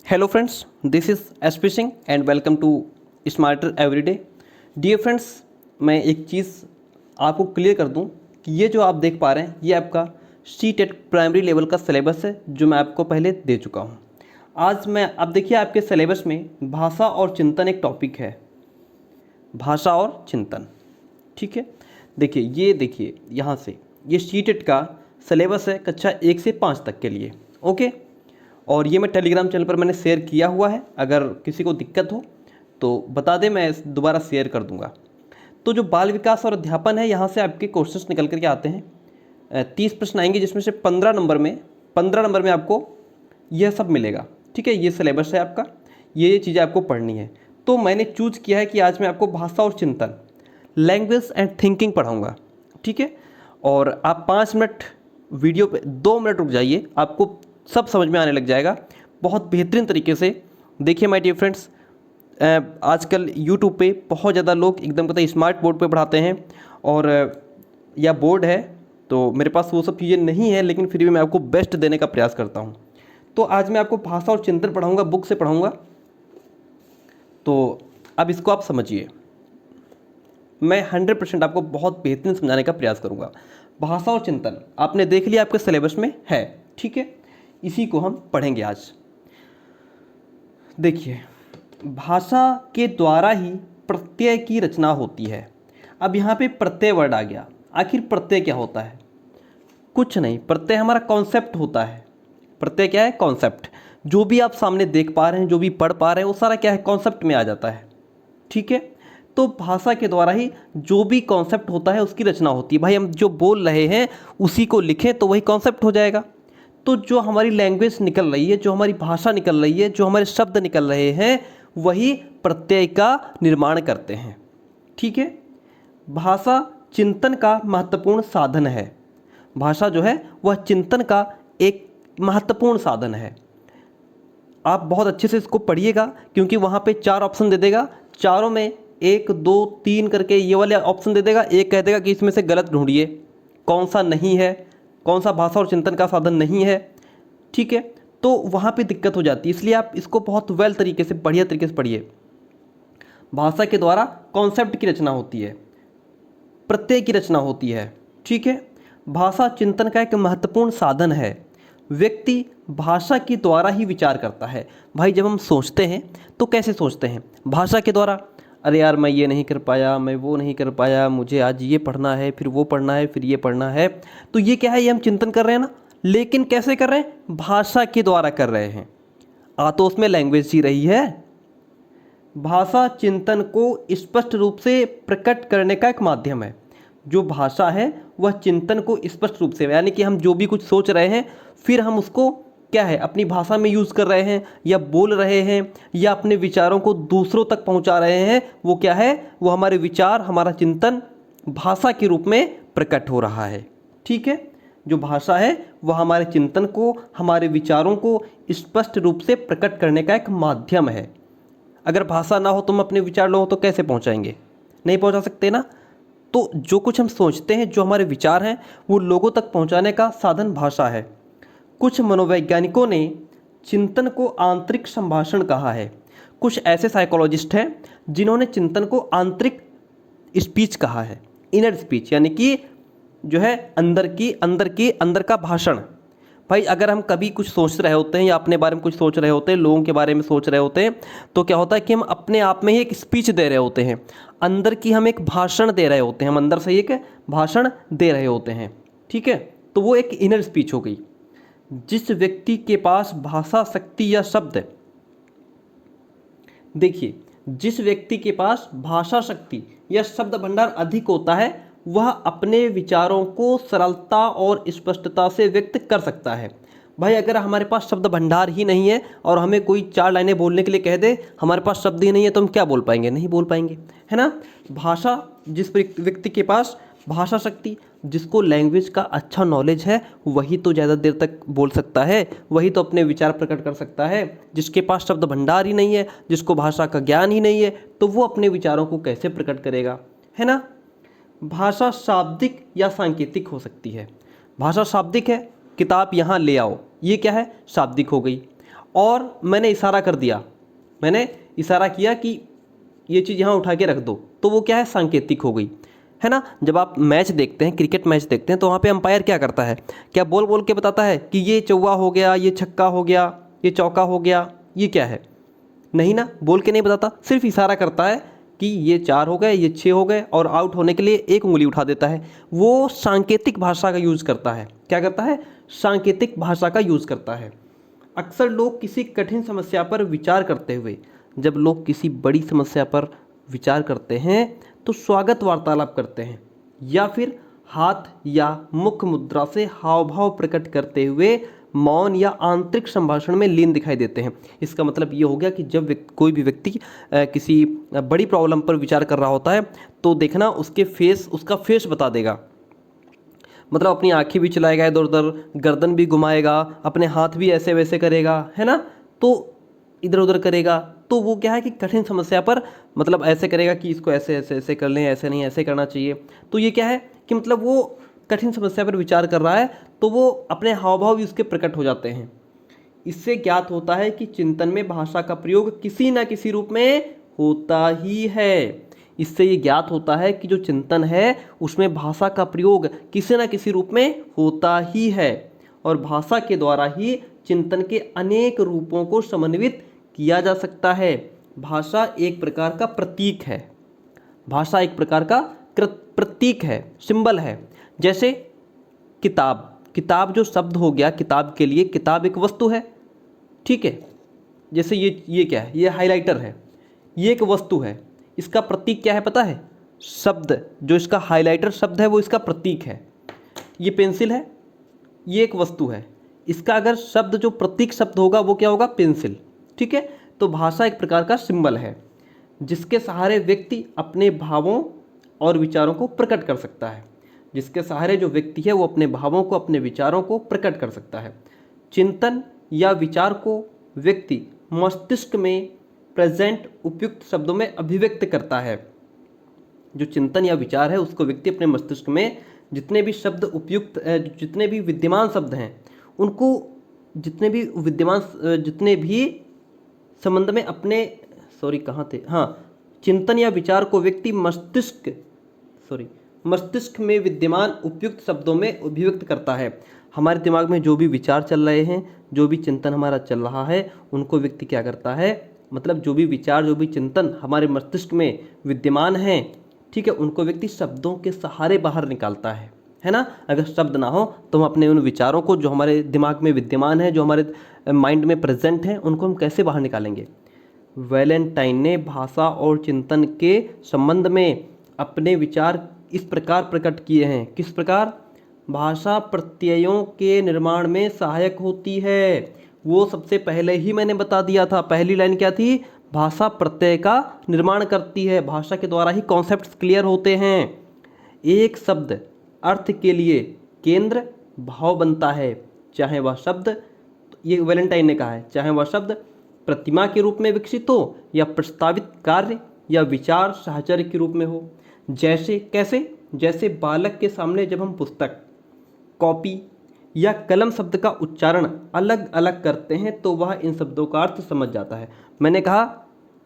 Hello friends, this is SP Singh and welcome to smarter every day. Dear friends, मैं एक चीज़ आपको clear कर दूं कि ये जो आप देख पा रहे हैं ये आपका सी-टेट प्राइमरी लेवल का सिलेबस है जो मैं आपको पहले दे चुका हूं। आज मैं अब देखिए आपके सिलेबस में भाषा और चिंतन एक टॉपिक है। भाषा और चिंतन, ठीक है। देखिए यहाँ से ये सी-टेट का सिलेबस है कक्षा 1 से 5 तक के लिए, ओके। और ये मैं टेलीग्राम चैनल पर मैंने शेयर किया हुआ है, अगर किसी को दिक्कत हो तो बता दें, मैं दोबारा शेयर कर दूंगा। तो जो बाल विकास और अध्यापन है, यहाँ से आपके क्वेश्चंस निकल करके आते हैं। 30 प्रश्न आएंगे जिसमें से 15 नंबर में आपको यह सब मिलेगा, ठीक है। ये सिलेबस है आपका, ये चीज़ें आपको पढ़नी है। तो मैंने चूज किया है कि आज मैं आपको भाषा और चिंतन, लैंग्वेज एंड थिंकिंग पढ़ाऊँगा, ठीक है। और आप 5 मिनट वीडियो पे 2 मिनट रुक जाइए, आपको सब समझ में आने लग जाएगा बहुत बेहतरीन तरीके से। देखिए माय डियर फ्रेंड्स, आजकल यूट्यूब पे बहुत ज़्यादा लोग एकदम कहते हैं स्मार्ट बोर्ड पे पढ़ाते हैं, और या बोर्ड है तो मेरे पास वो सब चीज़ें नहीं है, लेकिन फिर भी मैं आपको बेस्ट देने का प्रयास करता हूँ। तो आज मैं आपको भाषा और चिंतन पढ़ाऊँगा, बुक से पढ़ाऊँगा। तो अब इसको आप समझिए, मैं 100% आपको बहुत बेहतरीन समझाने का प्रयास करूँगा। भाषा और चिंतन आपने देख लिया, आपके सिलेबस में है, ठीक है। इसी को हम पढ़ेंगे आज। देखिए, भाषा के द्वारा ही प्रत्यय की रचना होती है। अब यहाँ पे प्रत्यय वर्ड आ गया। आखिर प्रत्यय क्या होता है? कुछ नहीं, प्रत्यय हमारा कॉन्सेप्ट होता है। प्रत्यय क्या है? कॉन्सेप्ट। जो भी आप सामने देख पा रहे हैं, जो भी पढ़ पा रहे हैं, वो सारा क्या है? कॉन्सेप्ट में आ जाता है, ठीक है। तो भाषा के द्वारा ही जो भी कॉन्सेप्ट होता है उसकी रचना होती है। भाई हम जो बोल रहे हैं उसी को लिखें तो वही कॉन्सेप्ट हो जाएगा। तो जो हमारी लैंग्वेज निकल रही है, जो हमारी भाषा निकल रही है, जो हमारे शब्द निकल रहे हैं, वही प्रत्यय का निर्माण करते हैं, ठीक है। भाषा चिंतन का महत्वपूर्ण साधन है। भाषा जो है वह चिंतन का एक महत्वपूर्ण साधन है। आप बहुत अच्छे से इसको पढ़िएगा, क्योंकि वहाँ पे 4 ऑप्शन दे देगा, चारों में 1 2 3 करके ये वाले ऑप्शन दे देगा। एक कह देगा कि इसमें से गलत ढूंढिए, कौन सा नहीं है, कौन सा भाषा और चिंतन का साधन नहीं है, ठीक है। तो वहाँ पे दिक्कत हो जाती है, इसलिए आप इसको बहुत वेल तरीके से, बढ़िया तरीके से पढ़िए। भाषा के द्वारा कॉन्सेप्ट की रचना होती है, प्रत्यय की रचना होती है, ठीक है। भाषा चिंतन का एक महत्वपूर्ण साधन है। व्यक्ति भाषा के द्वारा ही विचार करता है। भाई जब हम सोचते हैं तो कैसे सोचते हैं? भाषा के द्वारा। अरे यार, मैं ये नहीं कर पाया, मैं वो नहीं कर पाया, मुझे आज ये पढ़ना है, फिर वो पढ़ना है, फिर ये पढ़ना है। तो ये क्या है? ये हम चिंतन कर रहे हैं ना, लेकिन कैसे कर रहे हैं? भाषा के द्वारा कर रहे हैं। तो उसमें लैंग्वेज ही रही है। भाषा चिंतन को स्पष्ट रूप से प्रकट करने का एक माध्यम है। जो भाषा है वह चिंतन को स्पष्ट रूप से, यानी कि हम जो भी कुछ सोच रहे हैं फिर हम उसको क्या है, अपनी भाषा में यूज़ कर रहे हैं, या बोल रहे हैं, या अपने विचारों को दूसरों तक पहुंचा रहे हैं, वो क्या है? वो हमारे विचार, हमारा चिंतन भाषा के रूप में प्रकट हो रहा है, ठीक है। जो भाषा है वह हमारे चिंतन को, हमारे विचारों को स्पष्ट रूप से प्रकट करने का एक माध्यम है। अगर भाषा ना हो, तुम अपने विचार लोगों तो कैसे पहुंचाएंगे? नहीं पहुंचा सकते ना। तो जो कुछ हम सोचते हैं, जो हमारे विचार हैं, वो लोगों तक पहुंचाने का साधन भाषा है। कुछ मनोवैज्ञानिकों ने चिंतन को आंतरिक संभाषण कहा है। कुछ ऐसे साइकोलॉजिस्ट हैं जिन्होंने चिंतन को आंतरिक स्पीच कहा है, इनर स्पीच, यानी कि जो है अंदर का भाषण। भाई अगर हम कभी कुछ सोच रहे होते हैं, या अपने बारे में कुछ सोच रहे होते हैं, लोगों के बारे में सोच रहे होते हैं, तो क्या होता है कि हम अपने आप में ही एक स्पीच दे रहे होते हैं, अंदर की हम एक भाषण दे रहे होते हैं, हम अंदर से ही एक भाषण दे रहे होते हैं, ठीक है। तो वो एक इनर स्पीच हो गई। जिस व्यक्ति के पास भाषा शक्ति या शब्द, देखिए, जिस व्यक्ति के पास भाषा शक्ति या शब्द भंडार अधिक होता है, वह अपने विचारों को सरलता और स्पष्टता से व्यक्त कर सकता है। भाई अगर हमारे पास शब्द भंडार ही नहीं है और हमें कोई 4 लाइनें बोलने के लिए कह दे, हमारे पास शब्द ही नहीं है, तो हम क्या बोल पाएंगे? नहीं बोल पाएंगे, है ना। भाषा, जिस व्यक्ति के पास भाषा शक्ति, जिसको लैंग्वेज का अच्छा नॉलेज है, वही तो ज़्यादा देर तक बोल सकता है, वही तो अपने विचार प्रकट कर सकता है। जिसके पास शब्द भंडार ही नहीं है, जिसको भाषा का ज्ञान ही नहीं है, तो वो अपने विचारों को कैसे प्रकट करेगा, है ना। भाषा शाब्दिक या सांकेतिक हो सकती है। भाषा शाब्दिक है, किताब यहाँ ले आओ, ये क्या है? शाब्दिक हो गई। और मैंने इशारा कर दिया, मैंने इशारा किया कि ये चीज़ यहाँ उठा के रख दो, तो वो क्या है, सांकेतिक हो गई, है ना। जब आप मैच देखते हैं, क्रिकेट मैच देखते हैं, तो वहाँ पे अंपायर क्या करता है, क्या बोल बोल के बताता है कि ये चौवा हो गया, ये छक्का हो गया, ये चौका हो गया, ये क्या है, नहीं ना, बोल के नहीं बताता, सिर्फ इशारा करता है कि ये 4 हो गए, ये 6 हो गए, और आउट होने के लिए एक उंगली उठा देता है। वो सांकेतिक भाषा का यूज़ करता है। क्या करता है, सांकेतिक भाषा का यूज़ करता है। अक्सर लोग किसी कठिन समस्या पर विचार करते हुए, जब लोग किसी बड़ी समस्या पर विचार करते हैं तो स्वागत वार्तालाप करते हैं, या फिर हाथ या मुख मुद्रा से हाव भाव प्रकट करते हुए मौन या आंतरिक संभाषण में लीन दिखाई देते हैं। इसका मतलब ये हो गया कि जब कोई भी व्यक्ति किसी बड़ी प्रॉब्लम पर विचार कर रहा होता है तो देखना उसका फेस बता देगा, मतलब अपनी आंखें भी चलाएगा इधर उधर, गर्दन भी घुमाएगा, अपने हाथ भी ऐसे वैसे करेगा, है ना, तो इधर उधर करेगा। तो वो क्या है कि कठिन समस्या पर मतलब ऐसे करेगा कि इसको ऐसे ऐसे ऐसे कर लें, ऐसे नहीं ऐसे करना चाहिए। तो ये क्या है कि मतलब वो कठिन समस्या पर विचार कर रहा है, तो वो अपने हाव भाव भी उसके प्रकट हो जाते हैं। इससे ज्ञात होता है कि चिंतन में भाषा का प्रयोग किसी न किसी रूप में होता ही है। इससे ये ज्ञात होता है कि जो चिंतन है उसमें भाषा का प्रयोग किसी न किसी रूप में होता ही है, और भाषा के द्वारा ही चिंतन के अनेक रूपों को समन्वित किया जा सकता है। भाषा एक प्रकार का प्रतीक है, भाषा एक प्रकार का प्रतीक है, सिंबल है। जैसे किताब, किताब जो शब्द हो गया, किताब के लिए किताब एक वस्तु है, ठीक है। जैसे ये क्या है, ये हाइलाइटर है, ये एक वस्तु है, इसका प्रतीक क्या है पता है, शब्द, जो इसका हाइलाइटर शब्द है वो इसका प्रतीक है। ये पेंसिल है, ये एक वस्तु है, इसका अगर शब्द जो प्रतीक शब्द होगा वो क्या होगा, पेंसिल, ठीक है। तो भाषा एक प्रकार का सिंबल है जिसके सहारे व्यक्ति अपने भावों और विचारों को प्रकट कर सकता है। जिसके सहारे जो व्यक्ति है वो अपने भावों को, अपने विचारों को प्रकट कर सकता है। चिंतन या विचार को व्यक्ति मस्तिष्क में प्रेजेंट उपयुक्त शब्दों में अभिव्यक्त करता है। जो चिंतन या विचार है उसको व्यक्ति अपने मस्तिष्क में जितने भी शब्द उपयुक्त, जितने भी विद्यमान शब्द हैं उनको, जितने भी संबंध में अपने, चिंतन या विचार को व्यक्ति मस्तिष्क में विद्यमान उपयुक्त शब्दों में अभिव्यक्त करता है। हमारे दिमाग में जो भी विचार चल रहे हैं, जो भी चिंतन हमारा चल रहा है, उनको व्यक्ति क्या करता है, मतलब जो भी विचार, जो भी चिंतन हमारे मस्तिष्क में विद्यमान हैं, ठीक है, उनको व्यक्ति शब्दों के सहारे बाहर निकालता है ना। अगर शब्द ना हो तो हम अपने उन विचारों को जो हमारे दिमाग में विद्यमान है, जो हमारे माइंड में प्रेजेंट हैं, उनको हम कैसे बाहर निकालेंगे। वैलेंटाइन ने भाषा और चिंतन के संबंध में अपने विचार इस प्रकार प्रकट किए हैं। किस प्रकार, भाषा प्रत्ययों के निर्माण में सहायक होती है। वो सबसे पहले ही मैंने बता दिया था, पहली लाइन क्या थी, भाषा प्रत्यय का निर्माण करती है, भाषा के द्वारा ही कॉन्सेप्ट्स क्लियर होते हैं। एक शब्द अर्थ के लिए केंद्र भाव बनता है, चाहे वह शब्द, ये वैलेंटाइन ने कहा है, चाहे वह शब्द प्रतिमा के रूप में विकसित हो या प्रस्तावित कार्य या विचार साहचर्य के रूप में हो। जैसे कैसे, जैसे बालक के सामने जब हम पुस्तक, कॉपी या कलम शब्द का उच्चारण अलग अलग करते हैं तो वह इन शब्दों का अर्थ समझ जाता है। मैंने कहा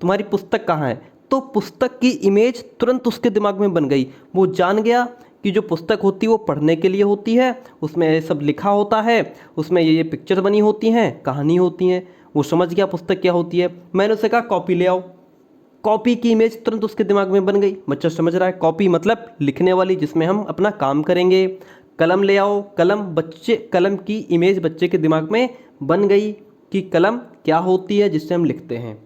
तुम्हारी पुस्तक कहाँ है, तो पुस्तक की इमेज तुरंत उसके दिमाग में बन गई। वो जान गया कि जो पुस्तक होती है वो पढ़ने के लिए होती है, उसमें ये सब लिखा होता है, उसमें ये पिक्चर बनी होती हैं, कहानी होती हैं। वो समझ गया पुस्तक क्या होती है। मैंने उससे कहा कॉपी ले आओ, कॉपी की इमेज तुरंत उसके दिमाग में बन गई। बच्चा समझ रहा है, कॉपी मतलब लिखने वाली, जिसमें हम अपना काम करेंगे। कलम ले आओ, कलम की इमेज बच्चे के दिमाग में बन गई कि कलम क्या होती है जिससे हम लिखते हैं।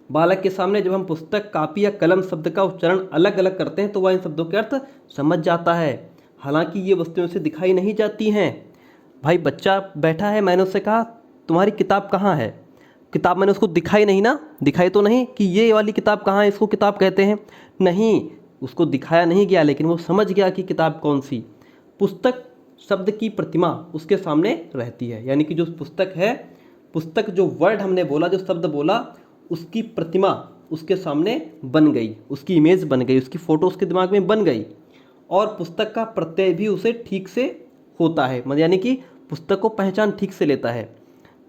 बालक के सामने जब हम पुस्तक, कॉपी या कलम शब्द का उच्चारण अलग अलग करते हैं तो वह इन शब्दों के अर्थ समझ जाता है, हालांकि ये वस्तुओं से दिखाई नहीं जाती हैं। भाई बच्चा बैठा है, मैंने उससे कहा तुम्हारी किताब कहाँ है, किताब मैंने उसको दिखाई नहीं ना, दिखाई तो नहीं कि ये वाली किताब कहाँ है, इसको किताब कहते हैं, नहीं, उसको दिखाया नहीं गया, लेकिन वो समझ गया कि किताब कौन सी। पुस्तक शब्द की प्रतिमा उसके सामने रहती है, यानी कि जो पुस्तक है, पुस्तक जो वर्ड हमने बोला, जो शब्द बोला, उसकी प्रतिमा उसके सामने बन गई, उसकी इमेज बन गई, उसकी फ़ोटो उसके दिमाग में बन गई, और पुस्तक का प्रत्यय भी उसे ठीक से होता है, यानी कि पुस्तक को पहचान ठीक से लेता है।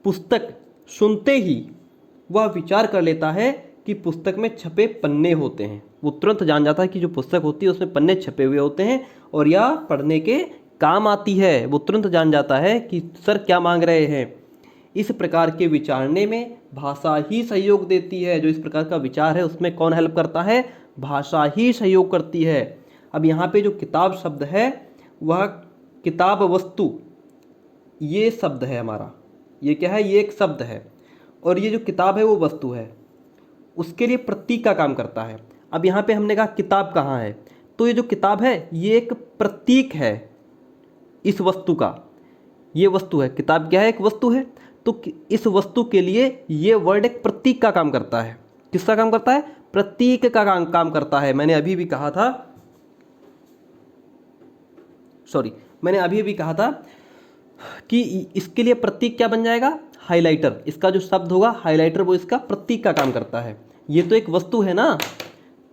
पुस्तक सुनते ही वह विचार कर लेता है कि पुस्तक में छपे पन्ने होते हैं। वो तुरंत जान जाता है कि जो पुस्तक होती है उसमें पन्ने छपे हुए होते हैं और यह पढ़ने के काम आती है। वो तुरंत जान जाता है कि सर क्या मांग रहे हैं। इस प्रकार के विचारने में भाषा ही सहयोग देती है। जो इस प्रकार का विचार है उसमें कौन हेल्प करता है? भाषा ही सहयोग करती है। अब यहाँ पे जो किताब शब्द है वह किताब वस्तु ये शब्द है हमारा। ये क्या है? ये एक शब्द है और ये जो किताब है वो वस्तु है। उसके लिए प्रतीक का काम करता है। अब यहाँ पे हमने कहा किताब कहाँ है, तो ये जो किताब है ये एक प्रतीक है इस वस्तु का। ये वस्तु है, किताब क्या है? एक वस्तु है। तो इस वस्तु के लिए ये वर्ड एक प्रतीक का काम करता है। किसका काम करता है? प्रतीक का काम करता है। मैंने अभी भी कहा था कि इसके लिए प्रतीक क्या बन जाएगा? हाइलाइटर। इसका जो शब्द होगा हाइलाइटर वो इसका प्रतीक का काम करता है। ये तो एक वस्तु है ना,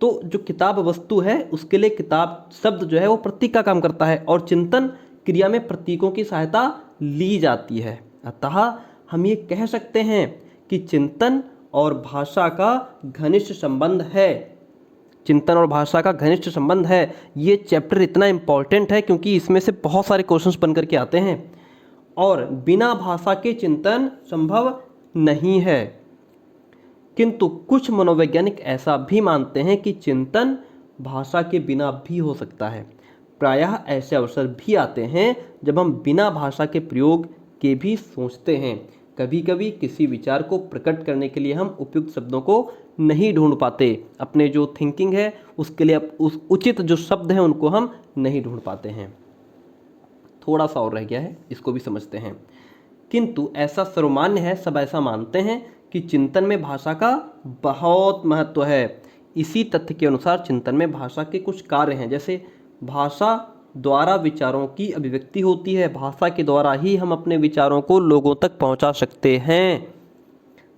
तो जो किताब वस्तु है उसके लिए किताब शब्द जो है वो प्रतीक का काम करता है और चिंतन क्रिया में प्रतीकों की सहायता ली जाती है। अतः हम ये कह सकते हैं कि चिंतन और भाषा का घनिष्ठ संबंध है। चिंतन और भाषा का घनिष्ठ संबंध है। ये चैप्टर इतना इम्पॉर्टेंट है क्योंकि इसमें से बहुत सारे क्वेश्चंस बन करके आते हैं और बिना भाषा के चिंतन संभव नहीं है। किंतु कुछ मनोवैज्ञानिक ऐसा भी मानते हैं कि चिंतन भाषा के बिना भी हो सकता है। प्रायः ऐसे अवसर भी आते हैं जब हम बिना भाषा के प्रयोग के भी सोचते हैं। कभी कभी किसी विचार को प्रकट करने के लिए हम उपयुक्त शब्दों को नहीं ढूंढ पाते। अपने जो थिंकिंग है उसके लिए उस उचित जो शब्द हैं उनको हम नहीं ढूंढ पाते हैं। थोड़ा सा और रह गया है, इसको भी समझते हैं। किंतु ऐसा सर्वमान्य है, सब ऐसा मानते हैं कि चिंतन में भाषा का बहुत महत्व है। इसी तथ्य के अनुसार चिंतन में भाषा के कुछ कार्य हैं। जैसे भाषा द्वारा विचारों की अभिव्यक्ति होती है। भाषा के द्वारा ही हम अपने विचारों को लोगों तक पहुंचा सकते हैं।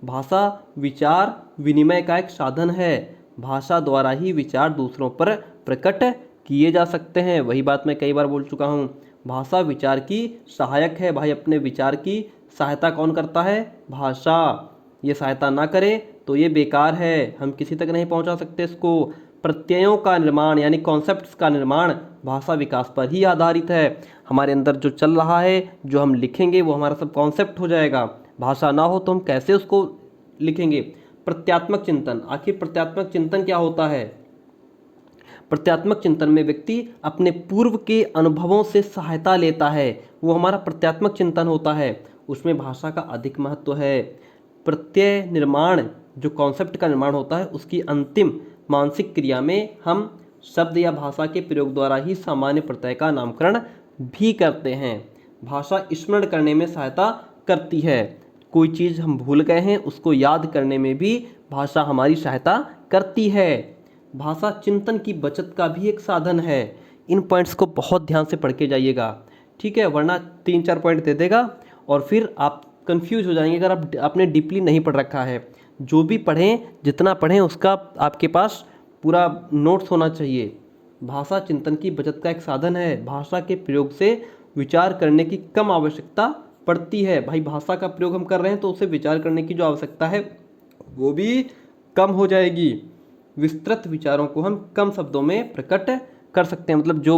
भाषा विचार विनिमय का एक साधन है। भाषा द्वारा ही विचार दूसरों पर प्रकट किए जा सकते हैं। वही बात मैं कई बार बोल चुका हूँ। भाषा विचार की सहायक है। भाई अपने विचार की सहायता कौन करता है? भाषा। ये सहायता ना करे तो ये बेकार है, हम किसी तक नहीं पहुंचा सकते इसको। प्रत्ययों का निर्माण यानी कॉन्सेप्ट्स का निर्माण भाषा विकास पर ही आधारित है। हमारे अंदर जो चल रहा है, जो हम लिखेंगे वो हमारा सब कॉन्सेप्ट हो जाएगा। भाषा ना हो तो हम कैसे उसको लिखेंगे? प्रत्यात्मक चिंतन। आखिर प्रत्यात्मक चिंतन क्या होता है? प्रत्यात्मक चिंतन में व्यक्ति अपने पूर्व के अनुभवों से सहायता लेता है, वो हमारा प्रत्यात्मक चिंतन होता है। उसमें भाषा का अधिक महत्व है। प्रत्यय निर्माण जो कॉन्सेप्ट का निर्माण होता है उसकी अंतिम मानसिक क्रिया में हम शब्द या भाषा के प्रयोग द्वारा ही सामान्य प्रत्यय का नामकरण भी करते हैं। भाषा स्मरण करने में सहायता करती है। कोई चीज़ हम भूल गए हैं उसको याद करने में भी भाषा हमारी सहायता करती है। भाषा चिंतन की बचत का भी एक साधन है। इन पॉइंट्स को बहुत ध्यान से पढ़ के जाइएगा, ठीक है? वरना 3-4 पॉइंट दे देगा और फिर आप कंफ्यूज हो जाएंगे अगर आपने डीपली नहीं पढ़ रखा है। जो भी पढ़ें, जितना पढ़ें उसका आपके पास पूरा नोट्स होना चाहिए। भाषा चिंतन की बचत का एक साधन है। भाषा के प्रयोग से विचार करने की कम आवश्यकता पड़ती है। भाई भाषा का प्रयोग हम कर रहे हैं तो उसे विचार करने की जो आवश्यकता है वो भी कम हो जाएगी। विस्तृत विचारों को हम कम शब्दों में प्रकट कर सकते हैं। मतलब जो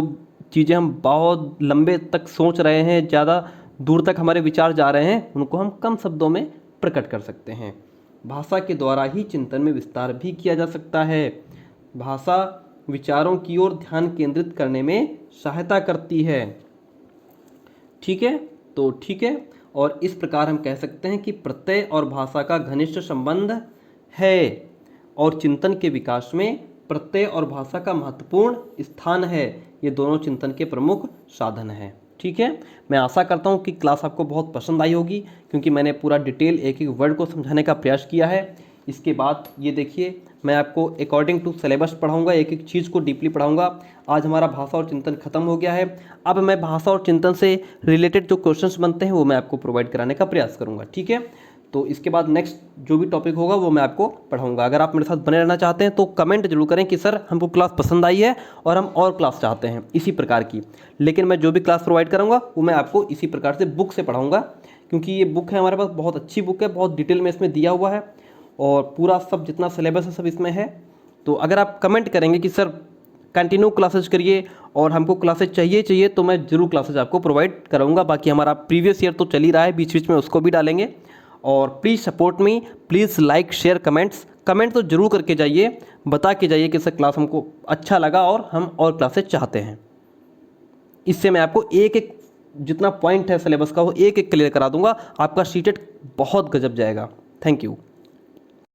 चीज़ें हम बहुत लंबे तक सोच रहे हैं, ज़्यादा दूर तक हमारे विचार जा रहे हैं, उनको हम कम शब्दों में प्रकट कर सकते हैं। भाषा के द्वारा ही चिंतन में विस्तार भी किया जा सकता है। भाषा विचारों की ओर ध्यान केंद्रित करने में सहायता करती है। ठीक है, तो ठीक है। और इस प्रकार हम कह सकते हैं कि प्रत्यय और भाषा का घनिष्ठ संबंध है और चिंतन के विकास में प्रत्यय और भाषा का महत्वपूर्ण स्थान है। ये दोनों चिंतन के प्रमुख साधन हैं। ठीक है, मैं आशा करता हूँ कि क्लास आपको बहुत पसंद आई होगी क्योंकि मैंने पूरा डिटेल एक एक वर्ड को समझाने का प्रयास किया है। इसके बाद ये देखिए मैं आपको अकॉर्डिंग टू सिलेबस पढ़ाऊंगा, एक एक चीज़ को डीपली पढ़ाऊंगा। आज हमारा भाषा और चिंतन खत्म हो गया है। अब मैं भाषा और चिंतन से रिलेटेड जो क्वेश्चंस बनते हैं वो मैं आपको प्रोवाइड कराने का प्रयास करूंगा। ठीक है, तो इसके बाद नेक्स्ट जो भी टॉपिक होगा वो मैं आपको पढ़ाऊंगा। अगर आप मेरे साथ बने रहना चाहते हैं तो कमेंट जरूर करें कि सर हमको क्लास पसंद आई है और हम और क्लास चाहते हैं इसी प्रकार की। लेकिन मैं जो भी क्लास प्रोवाइड करूंगा वो मैं आपको इसी प्रकार से बुक से पढ़ाऊंगा क्योंकि ये बुक है हमारे पास, बहुत अच्छी बुक है, बहुत डिटेल में इसमें दिया हुआ है और पूरा सब जितना सिलेबस है सब इसमें है। तो अगर आप कमेंट करेंगे कि सर कंटिन्यू क्लासेज करिए और हमको क्लासेज चाहिए तो मैं ज़रूर क्लासेज आपको प्रोवाइड कराऊंगा। बाकी हमारा प्रीवियस ईयर तो चल ही रहा है, बीच बीच में उसको भी डालेंगे। और please support me, please like share comment तो जरूर करके जाइए, बता के जाइए कि सर क्लास हमको अच्छा लगा और हम और क्लासेज चाहते हैं। इससे मैं आपको एक एक जितना पॉइंट है सिलेबस का वो एक एक क्लियर करा दूंगा, आपका सीटेट बहुत गजब जाएगा। Thank you.